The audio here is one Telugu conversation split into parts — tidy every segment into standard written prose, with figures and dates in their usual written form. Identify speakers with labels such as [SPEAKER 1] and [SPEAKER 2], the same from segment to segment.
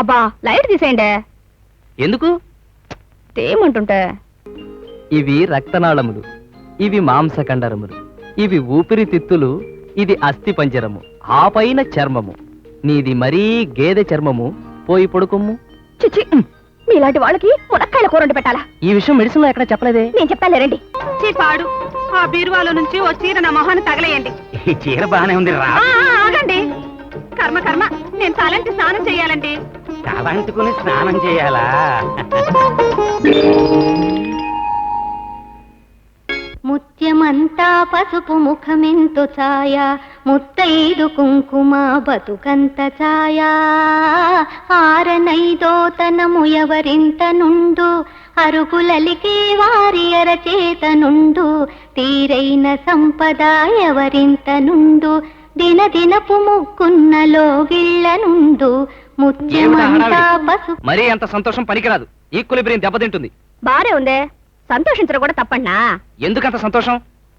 [SPEAKER 1] అబ్బా లైట్ తీసేయండి.
[SPEAKER 2] ఎందుకు?
[SPEAKER 1] తేమంటుంటే.
[SPEAKER 2] ఇవి రక్తనాళములు, ఇవి మాంసకండరములు, ఇవి ఊపిరితిత్తులు, ఇది అస్థి పంజరము, ఆ పైన చర్మము. నీది మరీ గేదె చర్మము. పోయి పడుకోమ్ము.
[SPEAKER 1] చిచ్చి, మీలాంటి వాళ్ళకి మునక్కాయల కూర వండి పెట్టాలా?
[SPEAKER 2] ఈ విషయం మెడిసిన్ లో ఎక్కడ చెప్పలేదే.
[SPEAKER 1] నేను చెప్పాలి రండి. చీపాడు ఆ బీరువాలో నుంచి ఓ చీర నా మొహాన్ని తగలేయండి.
[SPEAKER 3] ఈ చీర బానే ఉంది రా.
[SPEAKER 1] ఆగండి. కర్మ కర్మ, నేను తలంటి స్నానం చెయ్యాలండి.
[SPEAKER 3] తలంటుకుని స్నానం చేయాలా?
[SPEAKER 4] ముత్యమంతా పసుపు ముఖమెంతో ఛాయ, ముత్తైదు కుంకుమ బతుకంత ఛాయ. ఆరనైదో తనము ఎవరింత నుండు, అరుగులలికే వారి అరచేత నుండు. తీరైన సంపద ఎవరింత నుండు, దినదినపు ముక్కున్నలో గిళ్ళ నుండు. ముత్యమంతా పసుపు.
[SPEAKER 2] మరీ అంత సంతోషం పనికిరాదు, ఈక్వలిబ్రియం దెబ్బతింటుంది.
[SPEAKER 1] బానే ఉందే, సంతోషించడం కూడా తప్పన్నా?
[SPEAKER 2] ఎందుకంత సంతోషం?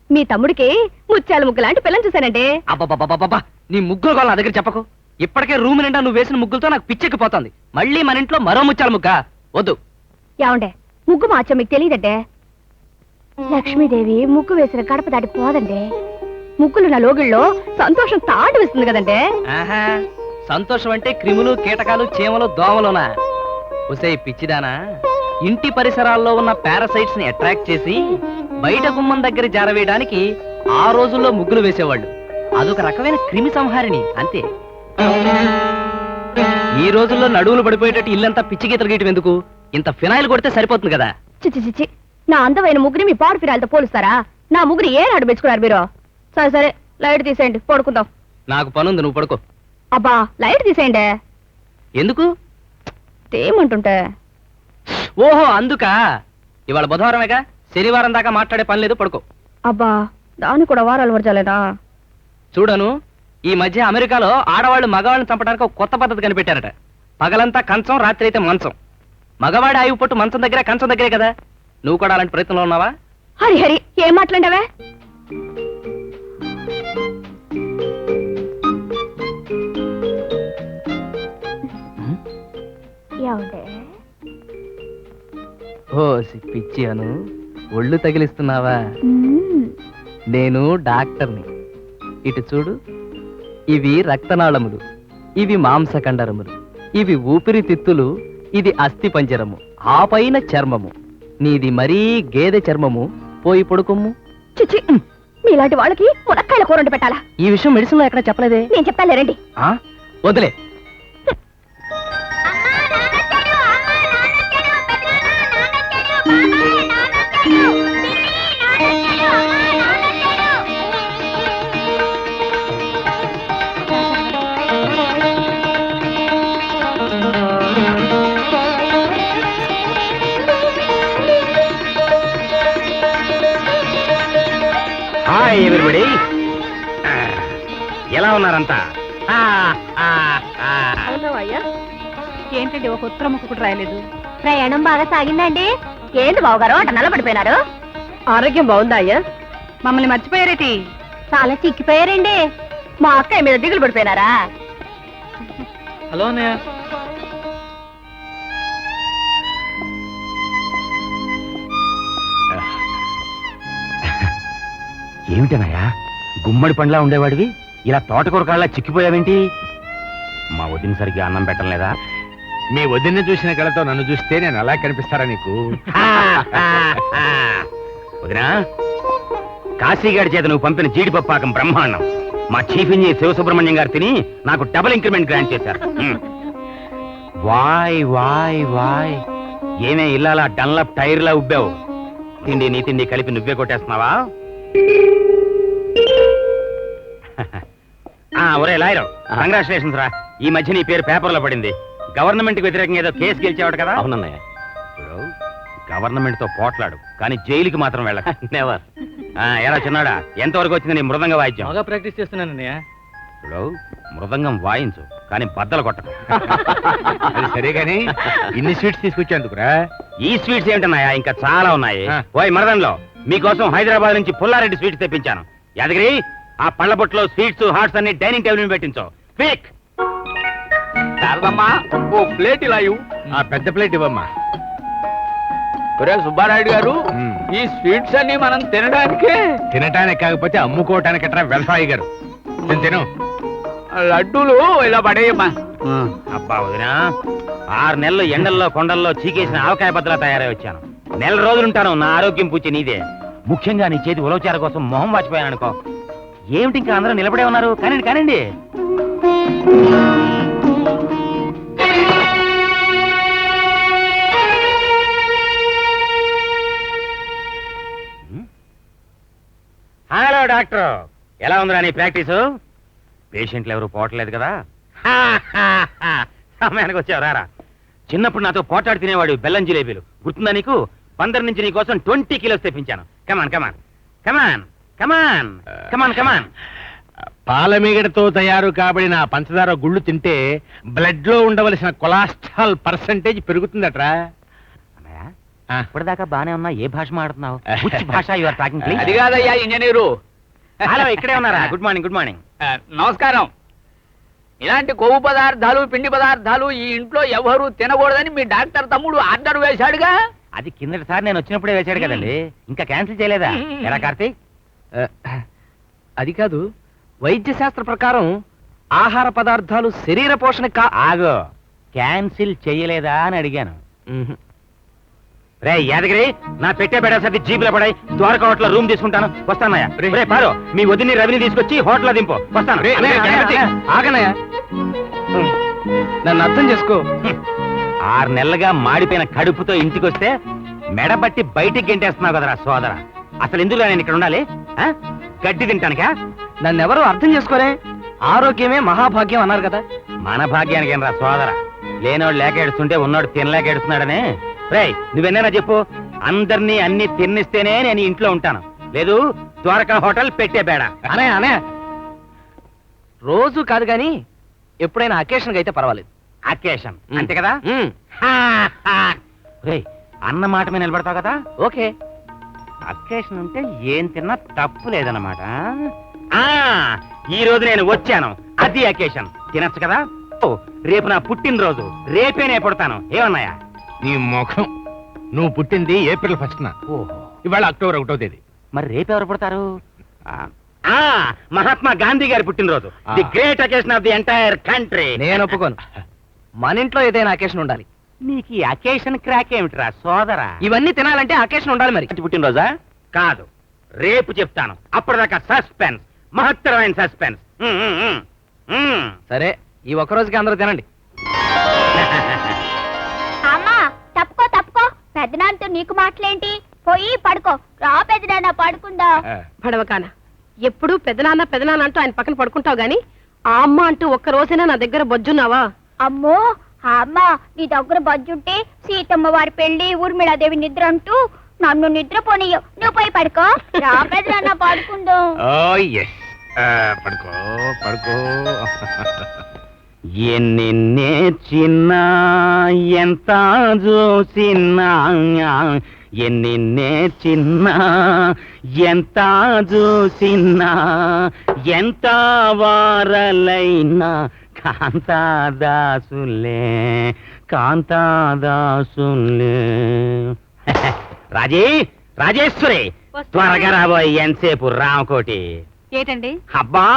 [SPEAKER 1] మీ తమ్ముడికి ముత్యాల ముగ్గు లాంటి పిల్లని చూశానండి.
[SPEAKER 2] అబ్బబ్బబ్బబ్బబ్బా, నీ ముగ్గుల గోల నా దగ్గర చెప్పకు. ఇప్పటికే రూమ్ నిండా నువ్వు వేసిన ముగ్గులతో నాకు పిచ్చెక్కిపోతుంది. మళ్ళీ మన ఇంట్లో మరో ముత్యాల ముగ్గా వద్దు.
[SPEAKER 1] ఏమండే, ముగ్గు మార్చం మీకు తెలియదంటే? లక్ష్మీదేవి ముగ్గు వేసిన గడప దాటి పోదండి. ముగ్గులు నా లోగిళ్ళలో సంతోషం తాడు వేస్తుంది కదండి.
[SPEAKER 2] ఆహా, సంతోషం అంటే క్రిములు, కీటకాలు, చీమలు, దోమలునా? ఒసేయ్ పిచ్చిదానా, ఇంటి పరిసరాల్లో ఉన్న పారాసైట్స్ ని అట్రాక్ట్ చేసి బయట గుమ్మం దగ్గర జారవేయడానికి ఆ రోజుల్లో ముగ్గులు వేసేవాళ్ళు. అదొక రకమైన క్రిమి సంహారిణి అంతే. ఈ రోజుల్లో నడువులు పడిపోయేటట్టు ఇల్లంతా పిచ్చి గీతలు గీయటం ఎందుకు? ఇంత ఫినాయిల్ కొడితే సరిపోతుంది కదా.
[SPEAKER 1] చిచ్చి చిచ్చి, నా అందమైన ముగ్గుని మీ పాడు ఫిరాలతో పోలుస్తారా? నా ముగ్గుని ఏ నాడు మెచ్చుకున్నారు మీరు? సరే సరే, లైట్ తీసేయండి, పడుకుందాం.
[SPEAKER 2] నాకు పనుంది, నువ్వు పడుకో.
[SPEAKER 1] అబ్బా లైట్ తీసేయండి.
[SPEAKER 2] ఎందుకు?
[SPEAKER 1] తేమంటుంటే.
[SPEAKER 2] ఓహో అందుకా. ఇవాళ బుధవారమేగా, శనివారం దాకా మాట్లాడే పని లేదు, పడుకో.
[SPEAKER 1] అబ్బా దాన్ని కూడా వారాలు వర్జాలేనా?
[SPEAKER 2] చూడను, ఈ మధ్య అమెరికాలో ఆడవాళ్ళు మగవాళ్ళని చంపడానికి ఒక కొత్త పద్ధతి కనిపెట్టారట. పగలంతా కంచం, రాత్రి అయితే మంచం. మగవాడి ఆయువు పట్టు మంచం దగ్గరే, కంచం దగ్గరే కదా. నువ్వు కూడా అలాంటి ప్రయత్నంలో ఉన్నావా?
[SPEAKER 1] హరి హరి, ఏం మాట్లాడావే?
[SPEAKER 2] ఓ పిచ్చి అను, ఒళ్ళు తగిలిస్తున్నావా? నేను డాక్టర్ని. ఇటు చూడు, ఇవి రక్తనాళములు, ఇవి మాంసకండరములు, ఇవి ఊపిరితిత్తులు, ఇది అస్థి పంజరము, ఆ పైన చర్మము. నీది మరీ గేదె చర్మము. పోయి పడుకోమ్ము.
[SPEAKER 1] చిచ్చి, మీలాంటి వాళ్ళకి మునక్కాయల కూర వండి పెట్టాలా?
[SPEAKER 2] ఈ విషయం మెడిసిన్ లో ఎక్కడ చెప్పలేదే.
[SPEAKER 1] నేను చెప్పాలి రండి.
[SPEAKER 2] వదిలే.
[SPEAKER 3] హాయ్ ఎవ్రీబడీ, ఎలా ఉన్నారంతా?
[SPEAKER 1] ఏంటండి ఒక ఉత్తరం కూడా రాయలేదు? ప్రయాణం బాగా సాగిందండి. ఏంటి బావగారు అట నల్లబడిపోయినారు? ఆరోగ్యం బాగుందా అయ్యా? మమ్మల్ని మర్చిపోయారేటి? చాలా చిక్కిపోయారండి. మా అక్కయ్య మీద దిగులు పడిపోయినారా?
[SPEAKER 2] హలో అన్నయ్య.
[SPEAKER 3] ఏమిటనయ్యా, గుమ్మడి పండ్లా ఉండేవాడివి ఇలా తోటకూర కాళ్ళ చిక్కిపోయావేంటి? మా వదిన సరిగ్గా అన్నం పెట్టలేదా?
[SPEAKER 5] మీ వదిన చూసిన కళతో నన్ను చూస్తే నేను అలా కనిపిస్తారా నీకు?
[SPEAKER 3] వదినా, కాశీగాడి చేత నువ్వు పంపిన జీడిపప్పాకం బ్రహ్మాండం. మా చీఫ్ ఇంజనీర్ శివసుబ్రహ్మణ్యం గారు తిని నాకు డబుల్ ఇంక్రిమెంట్ గ్రాంట్ చేశారు. వాయ్ వాయ్ వాయ్, ఏమే ఇల్లాలా డన్లప్ టైర్లా ఉబ్బావు. తిండి నీ తిండి కలిపి నువ్వే కొట్టేస్తున్నావా? ఒరే లాయర్, కంగ్రాచులేషన్స్ రా. ఈ మధ్య నీ పేరు పేపర్లో పడింది. గవర్నమెంట్ కి వ్యతిరేకంగా ఏదో కేసు గెలిచేవాడు కదా?
[SPEAKER 5] అవునన్నయ్య.
[SPEAKER 3] గవర్నమెంట్ తో పోట్లాడు, కానీ జైలుకి మాత్రం వెళ్ళక. నెవర్. ఎలా చిన్నాడా, ఎంతవరకు వచ్చింది నీ మృదంగ వాయిద్యం?
[SPEAKER 2] బాగా ప్రాక్టీస్ చేస్తున్నానన్నయ్య.
[SPEAKER 3] మృదంగం వాయించు, కానీ బద్దలు కొట్టకు.
[SPEAKER 5] అది సరే గాని ఇన్ని స్వీట్స్ తీసుకొచ్చేందుకురా?
[SPEAKER 3] ఈ స్వీట్స్ ఏమిటన్నాయా, ఇంకా చాలా ఉన్నాయి. ఓయ్ మరదంలో, మీకోసం హైదరాబాద్ నుంచి పుల్లారెడ్డి స్వీట్స్ తెప్పించాను. యాదగిరి, ఆ పళ్ళ బొట్లో స్వీట్స్, హాట్స్ అన్ని డైనింగ్ టేబుల్ మీద పెట్టించు. క్విక్.
[SPEAKER 6] శారదమ్మా ఓ ప్లేట్ ఇలా ఇవ్వు.
[SPEAKER 5] ఆ పెద్ద ప్లేట్ ఇవ్వమ్మా.
[SPEAKER 6] ఒరే సుబ్బారాయుడు గారు,
[SPEAKER 5] మ్.
[SPEAKER 6] ఈ స్వీట్స్ అన్ని మనం తినడానికే.
[SPEAKER 5] తినటానికి కాకపోతే అమ్ముకోవటానికి ఎట్రా వ్యవసాయ గారు. తిను.
[SPEAKER 6] లడ్డూలు ఇలా పడేయమ్మా.
[SPEAKER 3] అబ్బా వదినా, 6 నెలలు ఎండల్లో కొండల్లో చీకేసిన ఆవకాయ బద్దలా తయారై వచ్చాను. 1 నెల రోజులుంటాను. నా ఆరోగ్యం పూచి నీదే. ముఖ్యంగా నీ చేతి ఉలవచార కోసం మొహం వాచిపోయాను అనుకో. ఏమిటి ఇంకా అందరూ నిలబడే ఉన్నారు? కానండి కానండి. హలో డాక్టర్, ఎలా ఉందిరా నీ ప్రాక్టీసు? పేషెంట్లు ఎవరు పోవట్లేదు కదా? సమయానికి వచ్చావు రారా. చిన్నప్పుడు నాతో పోటాడు తినేవాడు బెల్లం జిలేబీలు గుర్తుందా నీకు? బందర్ నుంచి నీ కోసం 20 కిలోస్ తెప్పించాను. కమాన్ కమాన్ కమాన్ కమాన్ కమాన్ కమాన్.
[SPEAKER 5] పాలమీగడతో తయారు కాబడిన పంచదార గుళ్ళు తింటే బ్లడ్ లో ఉండవలసిన కొలెస్ట్రాల్ పర్సంటేజ్ పెరుగుతుందట్రా.
[SPEAKER 3] ఇప్పటిదాకా బానే ఉన్నా. ఏ భాష మాడుతున్నావు? భాష యు ఆర్ టాకింగ్ ప్లీజ్?
[SPEAKER 6] అది కాదయ్యా ఇంజనీరు.
[SPEAKER 3] హలో, ఇక్కడే ఉన్నారా? Good morning good morning.
[SPEAKER 6] నమస్కారం. ఇలాంటి కొవ్వు పదార్థాలు పిండి పదార్థాలు ఈ ఇంట్లో ఎవరు తినకూడదని మీ డాక్టర్ తమ్ముడు ఆర్డర్ వేశాడుగా.
[SPEAKER 3] అది కిందటిసారి నేను వచ్చినప్పుడే వేశాడు కదండి. ఇంకా క్యాన్సిల్ చేయలేదా? ఎలా కార్తీక్?
[SPEAKER 2] అది కాదు, వైద్య శాస్త్ర ప్రకారం ఆహార పదార్థాలు శరీర పోషణ
[SPEAKER 3] ఆగో, క్యాన్సిల్ చేయలేదా అని అడిగాను. రే యాదగిరి, నా పెట్టే బెడ సర్ది జీపులో పడాయి. ద్వారకా హోటల్ రూమ్ తీసుకుంటాను. వస్తానయ్యా. రే పారు, మీ వదిని రవిని తీసుకొచ్చి హోటల్లో దింపు. వస్తాను.
[SPEAKER 2] ఆగనయ్యా, నన్ను అర్థం చేసుకో.
[SPEAKER 3] 6 నెలలుగా మాడిపోయిన కడుపుతో ఇంటికొస్తే మెడబట్టి బయటికి గెంటేస్తున్నావు కదరా సోదరా. అసలు ఎందుకు నేను ఇక్కడ ఉండాలి? గడ్డి తింటానికా?
[SPEAKER 2] నన్నెవరూ అర్థం చేసుకోరే. ఆరోగ్యమే మహాభాగ్యం అన్నారు కదా.
[SPEAKER 3] మన భాగ్యానికి ఏం రా సోదరా. లేనోడు లేక ఏడుస్తుంటే ఉన్నోడు తినలేక ఏడుస్తున్నాడనే. రే నువ్వెన్నైనా చెప్పు, అందరినీ అన్ని తిన్నిస్తేనే నేను ఇంట్లో ఉంటాను. లేదు ద్వారకా హోటల్ పెట్టే బేడ.
[SPEAKER 2] అనే అనే రోజు కాదు గాని ఎప్పుడైనా అకేషన్ అయితే పర్వాలేదు.
[SPEAKER 3] అకేషన్ అంతే కదా? రే అన్న మాట మీద నిలబడతావు కదా?
[SPEAKER 2] ఓకే.
[SPEAKER 3] అకేషన్ ఉంటే ఏం తిన్నా తప్పు లేదన్నమాట. ఈ రోజు నేను వచ్చాను, అది అకేషన్. తినచ్చు కదా? ఓ, రేపు నా పుట్టినరోజు. రేపే నేను పుడతాను. ఏమన్నాయా?
[SPEAKER 5] నీ ముఖం. నువ్వు పుట్టింది ఏప్రిల్ 1న.
[SPEAKER 3] ఓహో,
[SPEAKER 5] ఇవాళ అక్టోబర్ 1వ తేదీ.
[SPEAKER 3] మరి రేపు ఎవరు పుడతారు? మహాత్మా గాంధీ గారి పుట్టినరోజు. The great occasion of the entire country.
[SPEAKER 2] నేను ఒప్పుకోను. మన ఇంట్లో ఏదైనా అకేషన్ ఉండాలి.
[SPEAKER 3] నీకు ఈ అకేషన్ క్రాక్ ఏమిట్రా సోదరా?
[SPEAKER 2] ఇవన్నీ తినాలంటే అకేషన్ ఉండాలి. మరి
[SPEAKER 3] పుట్టినరోజా? కాదు, రేపు చెప్తాను. అప్పటిదాకా సస్పెన్స్, మహత్తరమైన సస్పెన్స్.
[SPEAKER 2] సరే, ఈ ఒక్క రోజుకి అందరూ తినండి.
[SPEAKER 1] అమ్మా తప్పుకో తప్పుకో, పెద్దనాన్నతో నీకు మాటలేంటి? పోయి పడుకో. రా పెద్దనాన్న పడుకుందా.
[SPEAKER 7] పడవకాన ఎప్పుడు పెదనాన్న అంటూ ఆయన పక్కన పడుకుంటావు గాని ఆ అమ్మ అంటూ ఒక్క రోజైనా నా దగ్గర బొజ్జున్నావా?
[SPEAKER 1] అమ్మో అమ్మ, నీ దగ్గర బజ్జుంటే సీతమ్మ వారి పెళ్లి, ఊర్మిళాదేవి నిద్ర అంటూ నన్ను నిద్రపోనీయవు. నువ్వు పోయి పడుకో. రా పెద్దనాన్న పడుకుందాం.
[SPEAKER 5] పడుకో పడుకో.
[SPEAKER 3] ఎన్ని నేర్చిన్నా ఎంత చూసినా, ఎన్ని నేర్చిన్నా ఎంత చూసినా, ఎంత వారలైనా కాంతాదాసులే కాంతాదాసులే. రాజేశ్వరి త్వరగా రాబోయ్. ఎంతసేపు రామకోటి?
[SPEAKER 7] ఏటండి?
[SPEAKER 3] అబ్బా,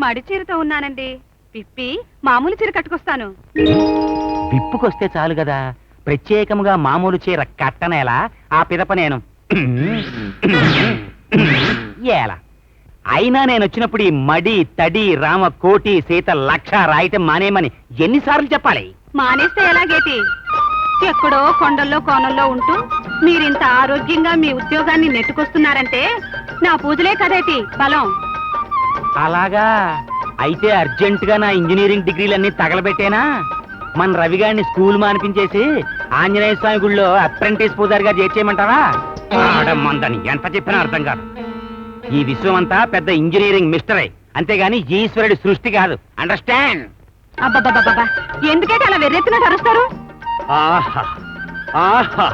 [SPEAKER 7] మడి చీరతో ఉన్నానండి. పిప్పి మామూలు చీర కట్టుకొస్తాను.
[SPEAKER 3] విప్పుకొస్తే చాలు కదా. ప్రత్యేకముగా మామూలు చీర కట్టనేలా? ఆ పిదప నేను ఎలా? అయినా నేను వచ్చినప్పుడు ఈ మడి తడి రామ కోటి సీత లక్ష రాయటం మానేమని ఎన్నిసార్లు చెప్పాలి?
[SPEAKER 7] మానేస్తే ఎలాగేటి? ఎక్కడో కొండల్లో కోనల్లో ఉంటూ మీరింత ఆరోగ్యంగా మీ ఉద్యోగాన్ని నెట్టుకొస్తున్నారంటే నా పూజలే కదేటి బలం.
[SPEAKER 3] అలాగా అయితే అర్జెంటుగా నా ఇంజనీరింగ్ డిగ్రీలన్నీ తగలబెట్టేనా? మన రవిగాడిని స్కూల్ మానిపించేసి ఆంజనేయ స్వామి గుళ్ళో అప్రెంటిస్ పూజారిగా చేర్చేయమంటావా? ఆడమ్మందని ఎంత చెప్పినా అర్థం కాదు. ఈ విశ్వం అంతా పెద్ద ఇంజనీరింగ్ మిస్టరే, అంతేగాని ఈశ్వరుడి సృష్టి కాదు. అండర్స్టాండ్?
[SPEAKER 7] అబ్బబ్బబ్బబ్బా, ఎందుకంటే అలా వెర్రెత్తునట్టు అరుస్తారు?
[SPEAKER 3] ఆహా ఆహా,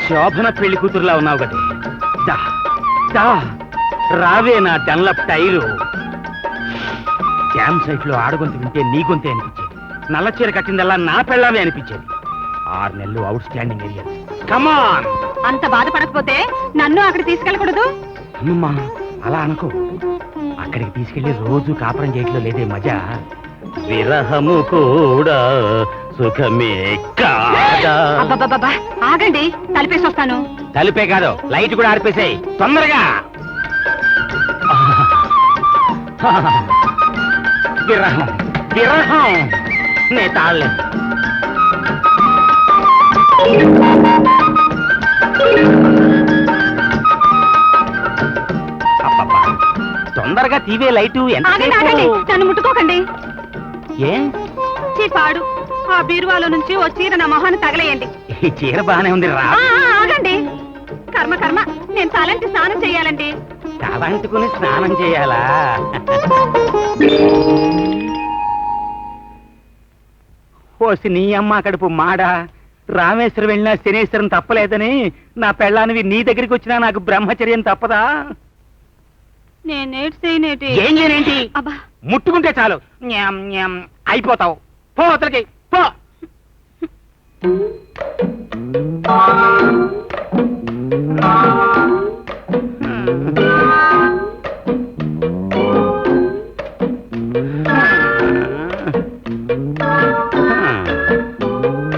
[SPEAKER 3] శోభన పెళ్లి కూతురులా ఉన్నావు కదా. దా, దా, రావే నా డన్లప్ టైరు. క్యాంప్ సైట్ లో ఆడగొంతు వింటే నీ గొంతే అనిపించేది, నల్ల చీర కట్టిందల్లా నా పెళ్ళామే అనిపించేది. 6 నెలలు అవుట్ స్టాండింగ్ ఏరియా. కమాన్.
[SPEAKER 7] అంత బాధపడకపోతే నన్ను అక్కడ తీసుకెళ్ళకూడదు?
[SPEAKER 3] అమ్మమ్మా అలా అనుకో, అక్కడికి తీసుకెళ్లి రోజు కాపురం చేయట్లో లేదే మజా. విరహము కూడా సుఖమే కాదా.
[SPEAKER 7] అబ్బబ్బబ్బా, ఆగండి, తలిపేసి వస్తాను.
[SPEAKER 3] తలుపే కాదు, లైట్ కూడా ఆర్పేసాయి తొందరగా. విరహం విరహం నే తాళలే. అబ్బబ్బా, తొందరగా తీవే లైటు.
[SPEAKER 7] ఆగండి, ఆగండి,
[SPEAKER 3] ఎంత
[SPEAKER 7] నన్ను ముట్టుకోకండి.
[SPEAKER 3] ఏ
[SPEAKER 7] పాడు, ఆ బీరువాలో నుంచి ఓ చీర నా మొహాన్ని తగలేయండి.
[SPEAKER 3] ఈ చీర బానే ఉంది రా.
[SPEAKER 7] ఆగండి, కర్మ కర్మ, నేను తలంటి స్నానం చెయ్యాలండి.
[SPEAKER 3] తలంటుకుని స్నానం చేయాలా? ఓసి నీ అమ్మ కడుపు మాడా. రామేశ్వరం వెళ్ళినా శనేశ్వరం తప్పలేదని నా పెళ్ళానివి నీ దగ్గరికి వచ్చినా నాకు బ్రహ్మచర్యం తప్పదా?
[SPEAKER 7] నేనేటి
[SPEAKER 3] ఏం చేయనేంటి?
[SPEAKER 7] అబ్బా,
[SPEAKER 3] ముట్టుకుంటే చాలు న్యాం న్యాం అయిపోతావు. పో అతలికి పో.